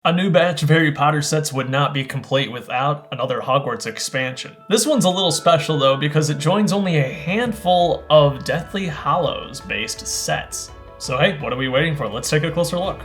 A new batch of Harry Potter sets would not be complete without another Hogwarts expansion. This one's a little special though because it joins only a handful of Deathly Hallows based sets. So hey, what are we waiting for? Let's take a closer look.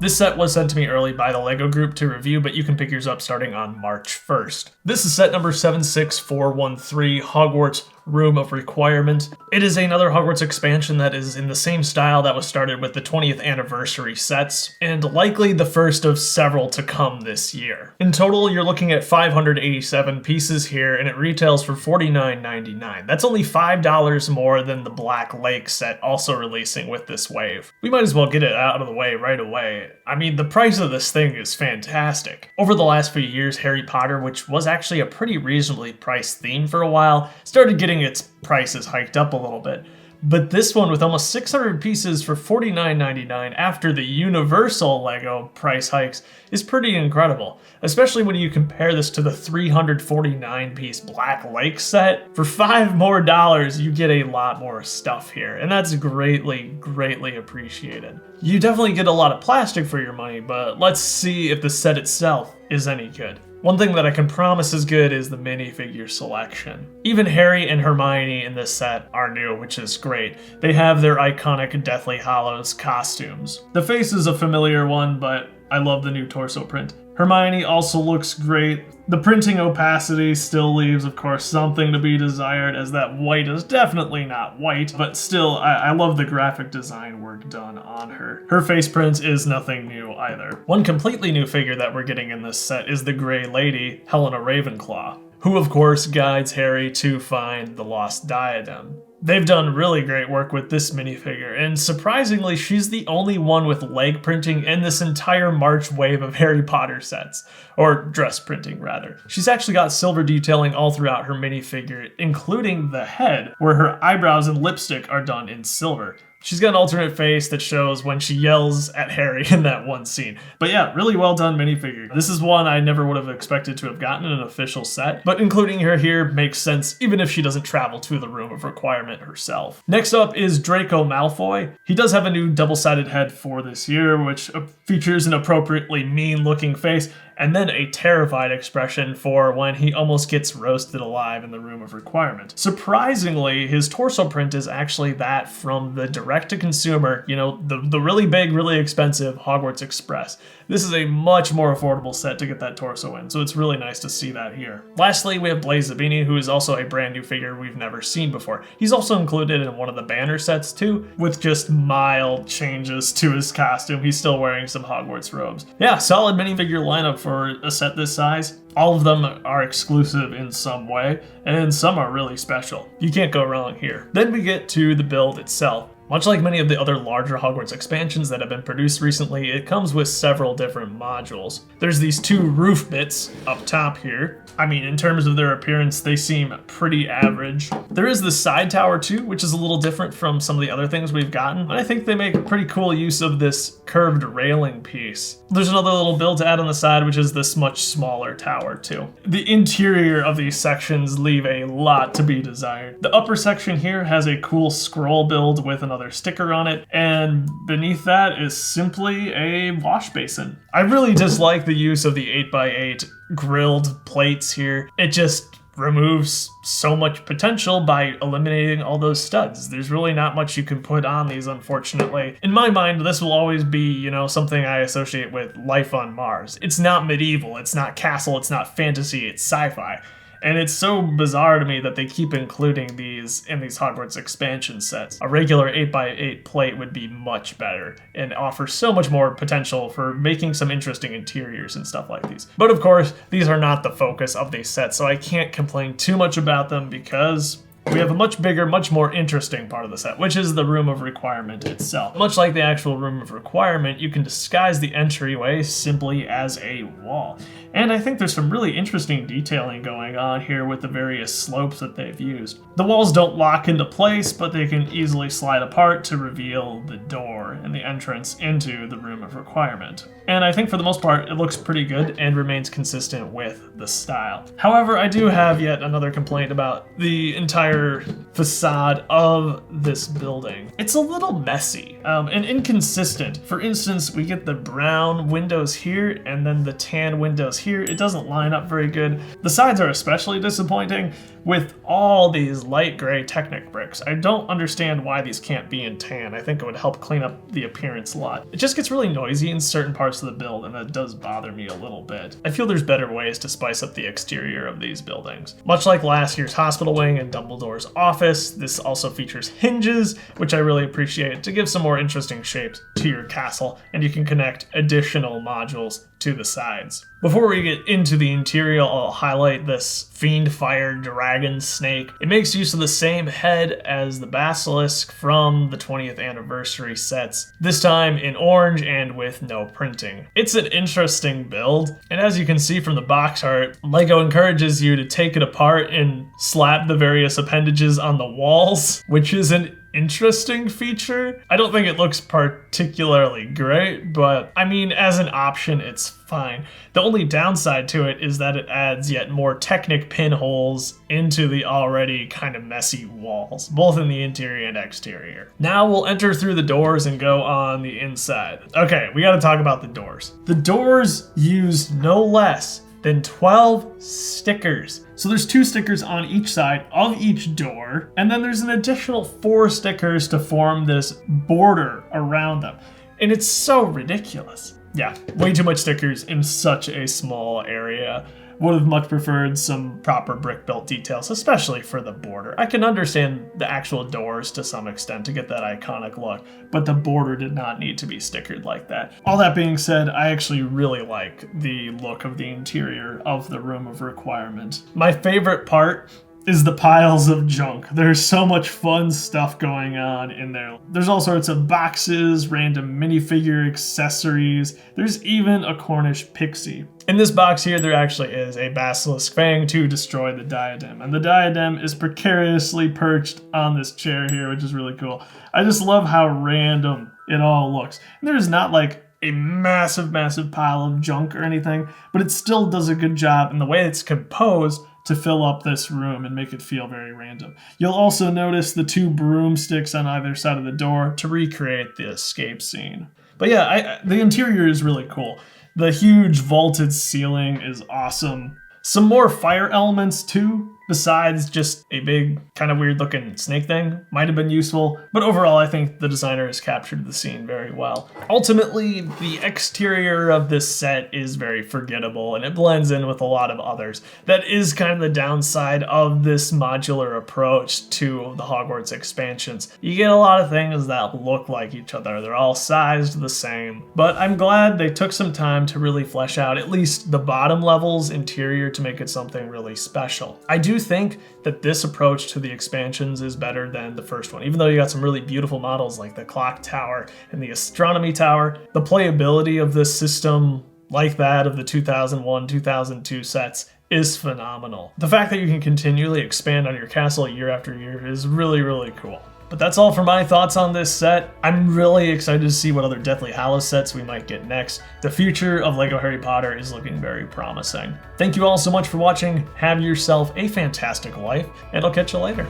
This set was sent to me early by the LEGO group to review, but you can pick yours up starting on March 1st. This is set number 76413, Hogwarts Room of Requirement. It is another Hogwarts expansion that is in the same style that was started with the 20th anniversary sets, and likely the first of several to come this year. In total, you're looking at 587 pieces here, and it retails for $49.99. That's only $5 more than the Black Lake set also releasing with this wave. We might as well get it out of the way right away. I mean, the price of this thing is fantastic. Over the last few years, Harry Potter, which was actually a pretty reasonably priced theme for a while, started getting its prices hiked up a little bit. But this one with almost 600 pieces for $49.99 after the universal LEGO price hikes is pretty incredible, especially when you compare this to the 349 piece Black Lake set. For $5 more, you get a lot more stuff here, and that's greatly appreciated. You definitely get a lot of plastic for your money, but let's see if the set itself is any good. One thing that I can promise is good is the minifigure selection. Even Harry and Hermione in this set are new, which is great. They have their iconic Deathly Hallows costumes. The face is a familiar one, but I love the new torso print. Hermione also looks great. The printing opacity still leaves, of course, something to be desired, as that white is definitely not white, but still, I love the graphic design work done on her. Her face print is nothing new either. One completely new figure that we're getting in this set is the Grey Lady, Helena Ravenclaw, who of course guides Harry to find the lost diadem. They've done really great work with this minifigure, and surprisingly, she's the only one with leg printing in this entire March wave of Harry Potter sets. Or dress printing, rather. She's actually got silver detailing all throughout her minifigure, including the head, where her eyebrows and lipstick are done in silver. She's got an alternate face that shows when she yells at Harry in that one scene. But yeah, really well done minifigure. This is one I never would have expected to have gotten in an official set, but including her here makes sense even if she doesn't travel to the Room of Requirement herself. Next up is Draco Malfoy. He does have a new double-sided head for this year, which features an appropriately mean-looking face, and then a terrified expression for when he almost gets roasted alive in the Room of Requirement. Surprisingly, his torso print is actually that from the direct-to-consumer, the really big, really expensive Hogwarts Express. This is a much more affordable set to get that torso in, so it's really nice to see that here. Lastly, we have Blaise Zabini, who is also a brand new figure we've never seen before. He's also included in one of the banner sets too, with just mild changes to his costume. He's still wearing some Hogwarts robes. Yeah, solid minifigure lineup for a set this size. All of them are exclusive in some way, and some are really special. You can't go wrong here. Then we get to the build itself. Much like many of the other larger Hogwarts expansions that have been produced recently, it comes with several different modules. There's these two roof bits up top here. I mean, in terms of their appearance, they seem pretty average. There is the side tower too, which is a little different from some of the other things we've gotten, but I think they make pretty cool use of this curved railing piece. There's another little build to add on the side, which is this much smaller tower too. The interior of these sections leave a lot to be desired. The upper section here has a cool scroll build with another sticker on it, and beneath that is simply a wash basin. I really dislike the use of the 8x8 grilled plates here. It just removes so much potential by eliminating all those studs. There's really not much you can put on these, unfortunately. In my mind, this will always be, something I associate with life on Mars. It's not medieval, it's not castle, it's not fantasy, it's sci-fi. And it's so bizarre to me that they keep including these in these Hogwarts expansion sets. A regular 8x8 plate would be much better and offer so much more potential for making some interesting interiors and stuff like these. But of course, these are not the focus of these sets, so I can't complain too much about them because we have a much bigger, much more interesting part of the set, which is the Room of Requirement itself. Much like the actual Room of Requirement, you can disguise the entryway simply as a wall. And I think there's some really interesting detailing going on here with the various slopes that they've used. The walls don't lock into place, but they can easily slide apart to reveal the door and the entrance into the Room of Requirement. And I think for the most part, it looks pretty good and remains consistent with the style. However, I do have yet another complaint about the entire entire facade of this building. It's a little messy and inconsistent. For instance, we get the brown windows here and then the tan windows here. It doesn't line up very good. The sides are especially disappointing with all these light gray Technic bricks. I don't understand why these can't be in tan. I think it would help clean up the appearance a lot. It just gets really noisy in certain parts of the build, and that does bother me a little bit. I feel there's better ways to spice up the exterior of these buildings. Much like last year's hospital wing and Dumbledore's office, this also features hinges, which I really appreciate, to give some more interesting shapes to your castle, and you can connect additional modules to the sides. Before we get into the interior, I'll highlight this Fiendfire Dragon Snake. It makes use of the same head as the Basilisk from the 20th anniversary sets, this time in orange and with no printing. It's an interesting build, and as you can see from the box art, LEGO encourages you to take it apart and slap the various appendages on the walls, which is an interesting feature. I don't think it looks particularly great, but I mean, as an option, it's fine. The only downside to it is that it adds yet more Technic pinholes into the already kind of messy walls, both in the interior and exterior. Now we'll enter through the doors and go on the inside. Okay, we gotta talk about the doors. The doors use no less than 12 stickers. So there's 2 stickers on each side of each door, and then there's an additional 4 stickers to form this border around them. And it's so ridiculous. Yeah, way too much stickers in such a small area. Would have much preferred some proper brick built details, especially for the border. I can understand the actual doors to some extent to get that iconic look, but the border did not need to be stickered like that. All that being said, I actually really like the look of the interior of the Room of Requirement. My favorite part is the piles of junk. There's so much fun stuff going on in there. There's all sorts of boxes, random minifigure accessories. There's even a Cornish pixie. In this box here, there actually is a Basilisk Fang to destroy the diadem, and the diadem is precariously perched on this chair here, which is really cool. I just love how random it all looks. And there's not like a massive pile of junk or anything, but it still does a good job in the way it's composed to fill up this room and make it feel very random. You'll also notice the 2 broomsticks on either side of the door to recreate the escape scene. But yeah, the interior is really cool. The huge vaulted ceiling is awesome. Some more fire elements too, besides just a big kind of weird looking snake thing, might have been useful, but overall I think the designer has captured the scene very well. Ultimately, the exterior of this set is very forgettable and it blends in with a lot of others. That is kind of the downside of this modular approach to the Hogwarts expansions. You get a lot of things that look like each other, they're all sized the same, but I'm glad they took some time to really flesh out at least the bottom level's interior to make it something really special. I do think that this approach to the expansions is better than the first one. Even though you got some really beautiful models like the clock tower and the astronomy tower, the playability of this system, like that of the 2001-2002 sets, is phenomenal. The fact that you can continually expand on your castle year after year is really, really cool. But that's all for my thoughts on this set. I'm really excited to see what other Deathly Hallows sets we might get next. The future of LEGO Harry Potter is looking very promising. Thank you all so much for watching. Have yourself a fantastic life, and I'll catch you later.